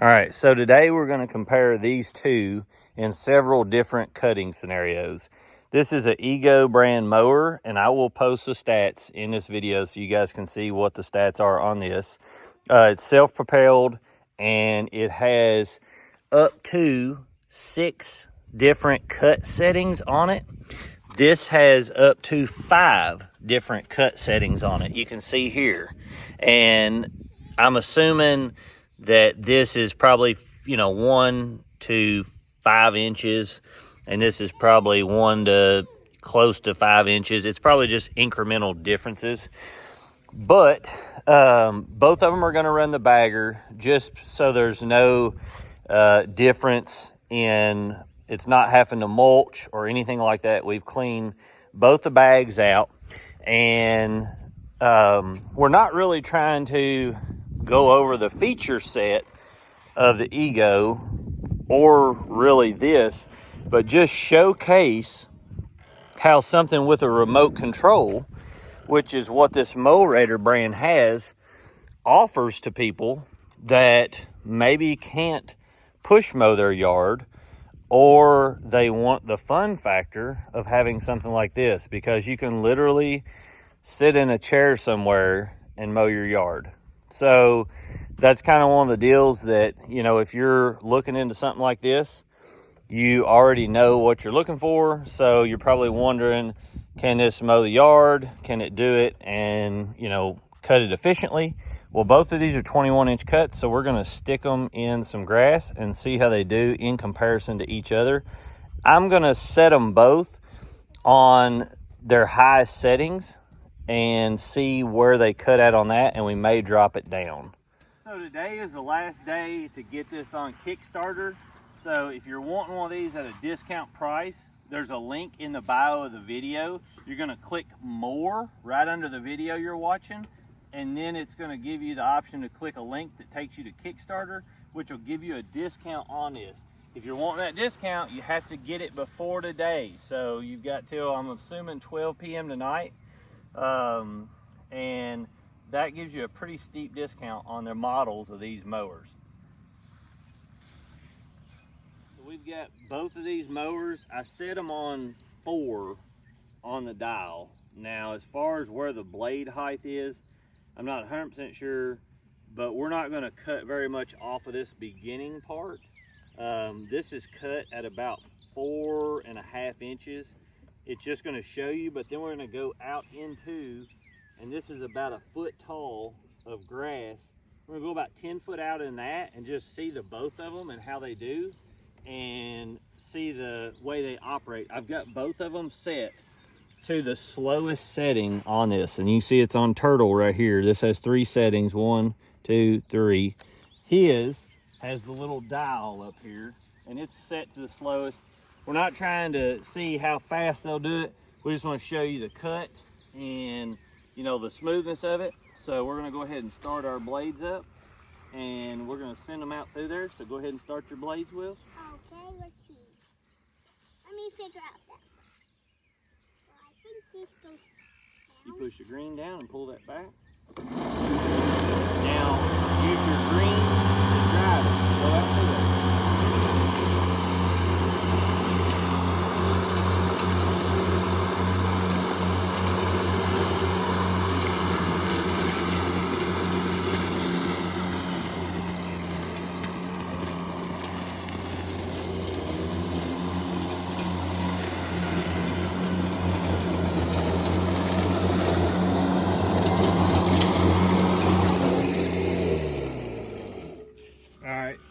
All right, so today we're going to compare these two in several different cutting scenarios. This is an Ego brand mower, and I will post the stats in this video so you guys can see what the stats are on this. It's self-propelled, and it has up to 6 different cut settings on it. This has up to 5 different cut settings on it. You can see here, and I'm assuming that this is probably, 1 to 5 inches, and this is probably 1 to close to 5 inches. It's probably just incremental differences, but both of them are going to run the bagger, just so there's no difference in it's not having to mulch or anything like that. We've cleaned both the bags out, and we're not really trying to go over the feature set of the Ego or really this, but just showcase how something with a remote control, which is what this Mowrator brand has, offers to people that maybe can't push mow their yard, or they want the fun factor of having something like this, because you can literally sit in a chair somewhere and mow your yard. So that's kind of one of the deals that, if you're looking into something like this, you already know what you're looking for. So you're probably wondering, can this mow the yard? Can it do it and, cut it efficiently? Well, both of these are 21-inch cuts, so we're going to stick them in some grass and see how they do in comparison to each other. I'm going to set them both on their highest settings and see where they cut at on that, and we may drop it down. So today is the last day to get this on Kickstarter. So if you're wanting one of these at a discount price, there's a link in the bio of the video. You're going to click more right under the video you're watching, and then it's going to give you the option to click a link that takes you to Kickstarter, which will give you a discount on this. If you're wanting that discount, you have to get it before today. So you've got till, I'm assuming, 12 p.m. tonight. And that gives you a pretty steep discount on their models of these mowers. So we've got both of these mowers. I set them on 4 on the dial. Now, as far as where the blade height is, I'm not 100% sure, but we're not going to cut very much off of this beginning part. This is cut at about 4.5 inches. It's just going to show you, but then we're going to go out into, and this is about 1 foot tall of grass. We're going to go about 10 foot out in that and just see the both of them and how they do, and see the way they operate. I've got both of them set to the slowest setting on this, and you see it's on turtle right here. This has 3 settings, 1, 2, 3. His has the little dial up here, and it's set to the slowest. We're not trying to see how fast they'll do it. We just want to show you the cut and, the smoothness of it. So we're going to go ahead and start our blades up, and we're going to send them out through there. So go ahead and start your blades, Will. Okay, let's see. Let me figure out that. So I think this goes down. You push the green down and pull that back. Now, use your green to drive it. Go out through there.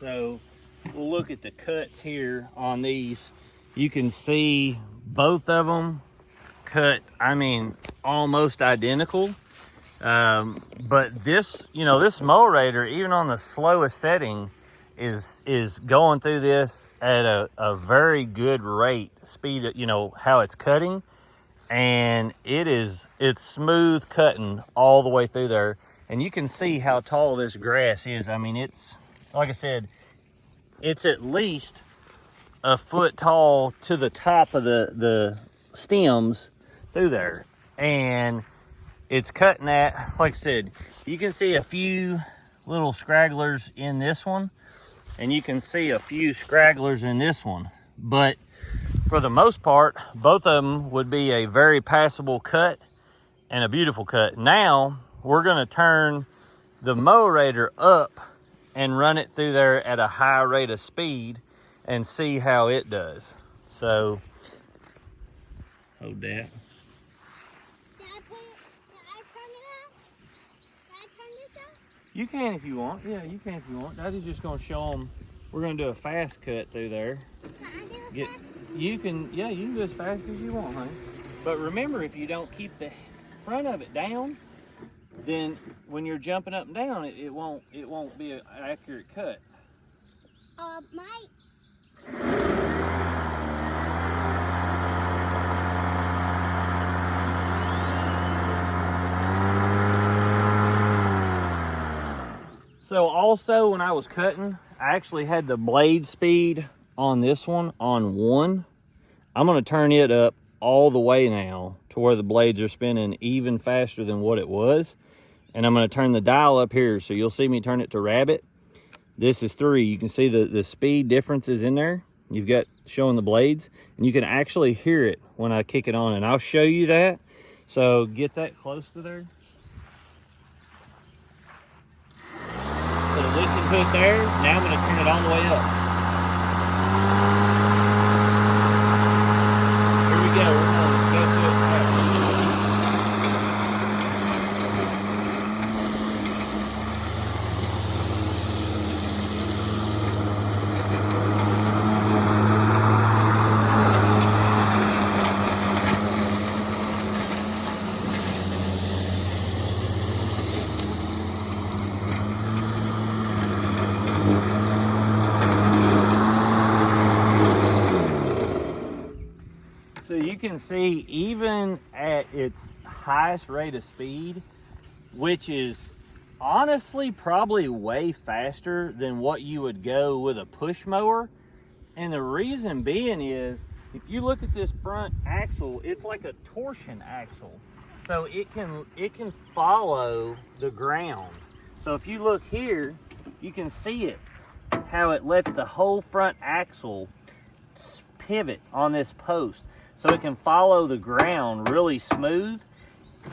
So we'll look at the cuts here on these. You can see both of them cut, almost identical. But this, this Mowrator, even on the slowest setting, is going through this at a very good rate, speed, how it's cutting. And it's smooth cutting all the way through there. And you can see how tall this grass is. It's, like I said, it's at least 1 foot tall to the top of the stems through there. And it's cutting at, like I said, you can see a few little scragglers in this one, and you can see a few scragglers in this one. But for the most part, both of them would be a very passable cut and a beautiful cut. Now, we're gonna turn the Mowrator up and run it through there at a high rate of speed and see how it does. So, hold that. Did I turn it out? Did I turn this up? You can if you want. Yeah, you can if you want. Daddy's just gonna show them. We're gonna do a fast cut through there. Can I do it fast? You can do as fast as you want, honey. But remember, if you don't keep the front of it down, then when you're jumping up and down, it won't be an accurate cut. So also when I was cutting, I actually had the blade speed on this one on 1. I'm gonna turn it up all the way now to where the blades are spinning even faster than what it was. And I'm gonna turn the dial up here. So you'll see me turn it to rabbit. This is 3. You can see the speed differences in there. You've got showing the blades, and you can actually hear it when I kick it on, and I'll show you that. So get that close to there. So listen to it there. Now I'm gonna turn it all the way up. Here we go. We're gonna go through it fast. So you can see, even at its highest rate of speed, which is honestly probably way faster than what you would go with a push mower. And the reason being is, if you look at this front axle, it's like a torsion axle. So it can follow the ground. So if you look here, you can see it, how it lets the whole front axle pivot on this post. So it can follow the ground really smooth,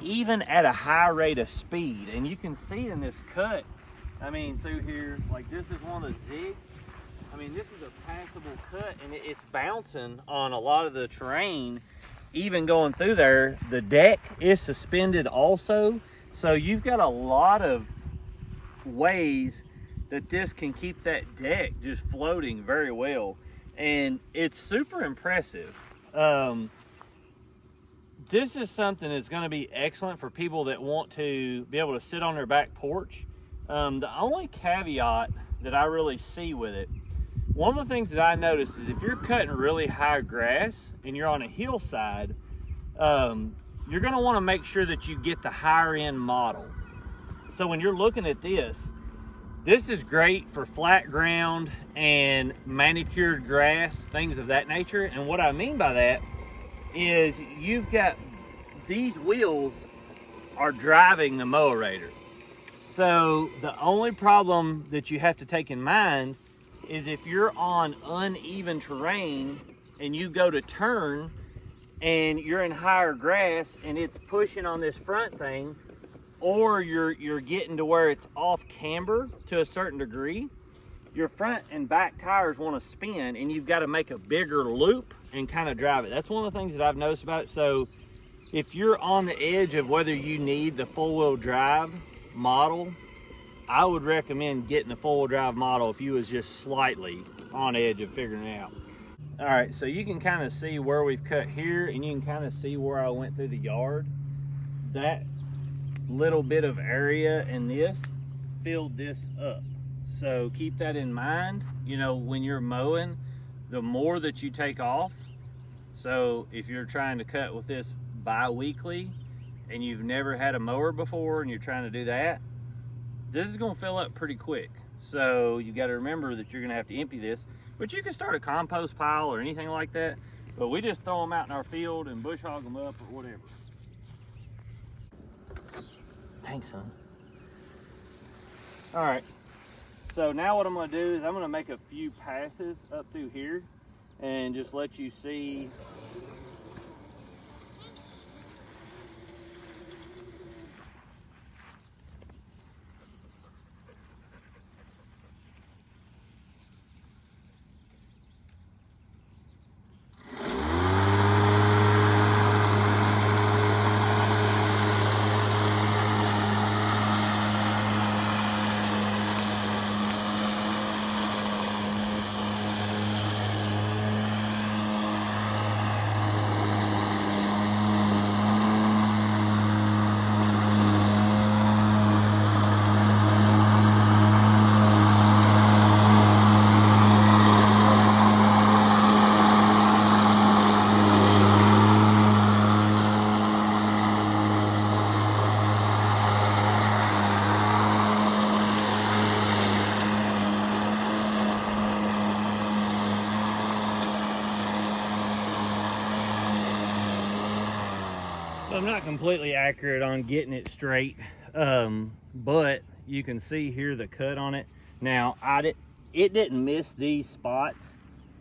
even at a high rate of speed. And you can see in this cut, I mean, through here, like this is one of the zigs. I mean, this is a passable cut, and it's bouncing on a lot of the terrain, even going through there. The deck is suspended also, so you've got a lot of ways that this can keep that deck just floating very well, and it's super impressive. This is something that's going to be excellent for people that want to be able to sit on their back porch. The only caveat that I really see with it, one of the things that I noticed is if you're cutting really high grass and you're on a hillside, you're going to want to make sure that you get the higher end model. So when you're looking at this is great for flat ground and manicured grass, things of that nature. And what I mean by that is you've got these wheels are driving the Mowrator. So the only problem that you have to take in mind is if you're on uneven terrain and you go to turn and you're in higher grass and it's pushing on this front thing, or you're getting to where it's off camber to a certain degree, your front and back tires want to spin, and you've got to make a bigger loop and kind of drive it. That's one of the things that I've noticed about it. So if you're on the edge of whether you need the four-wheel drive model, I would recommend getting the four-wheel drive model if you was just slightly on edge of figuring it out. All right, so you can kind of see where we've cut here, and you can kind of see where I went through the yard. That little bit of area in this filled this up. So keep that in mind. You know, when you're mowing, the more that you take off. So if you're trying to cut with this bi-weekly and you've never had a mower before and you're trying to do that, this is going to fill up pretty quick. So you got to remember that you're going to have to empty this, but you can start a compost pile or anything like that. But we just throw them out in our field and bush hog them up or whatever. Thanks, son. All right. So now what I'm gonna do is I'm gonna make a few passes up through here and just let you see. So I'm not completely accurate on getting it straight, but you can see here the cut on it. Now, it didn't miss these spots.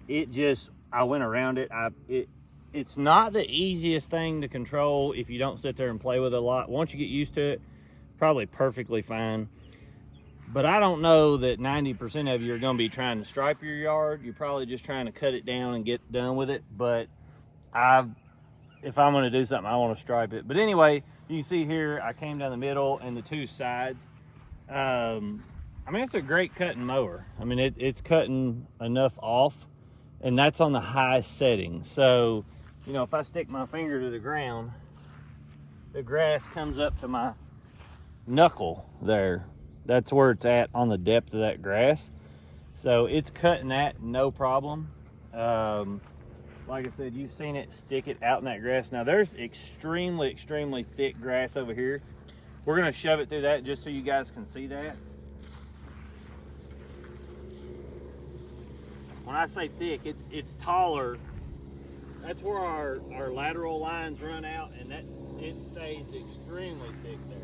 It just, I went around it. It's not the easiest thing to control if you don't sit there and play with it a lot. Once you get used to it, probably perfectly fine. But I don't know that 90% of you are going to be trying to stripe your yard. You're probably just trying to cut it down and get done with it. But if I'm going to do something, I want to stripe it. But anyway, you can see here, I came down the middle and the two sides. I mean, it's a great cutting mower. I mean, it's cutting enough off, and that's on the highest setting. So, you know, if I stick my finger to the ground, the grass comes up to my knuckle there. That's where it's at on the depth of that grass. So it's cutting that no problem. Like I said, you've seen it stick it out in that grass. Now there's extremely, extremely thick grass over here. We're gonna shove it through that just so you guys can see that. When I say thick, it's taller. That's where our lateral lines run out, and that it stays extremely thick there.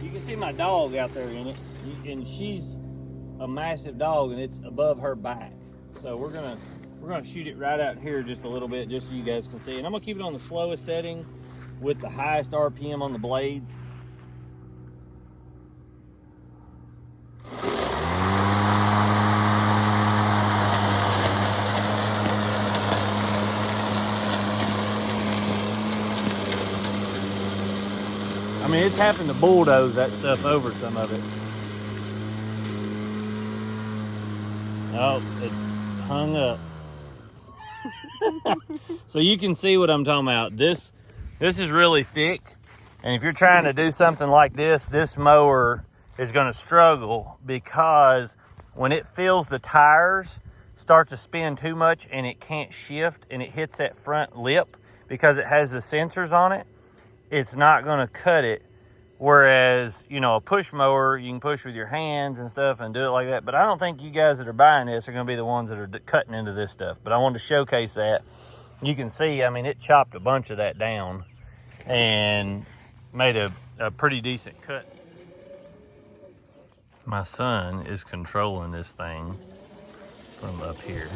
You can see my dog out there in it, and she's a massive dog, and it's above her back. So we're gonna shoot it right out here just a little bit, just so you guys can see. And I'm gonna keep it on the slowest setting with the highest RPM on the blades. I mean, it's having to bulldoze that stuff over some of it. Oh, it's hung up. So you can see what I'm talking about. This is really thick, and if you're trying to do something like this mower is going to struggle, because when it feels the tires start to spin too much and it can't shift and it hits that front lip because it has the sensors on it, it's not going to cut it. Whereas, you know, a push mower, you can push with your hands and stuff and do it like that. But I don't think you guys that are buying this are going to be the ones that are cutting into this stuff. But I wanted to showcase that. You can see, I mean, it chopped a bunch of that down and made a pretty decent cut. My son is controlling this thing from up here.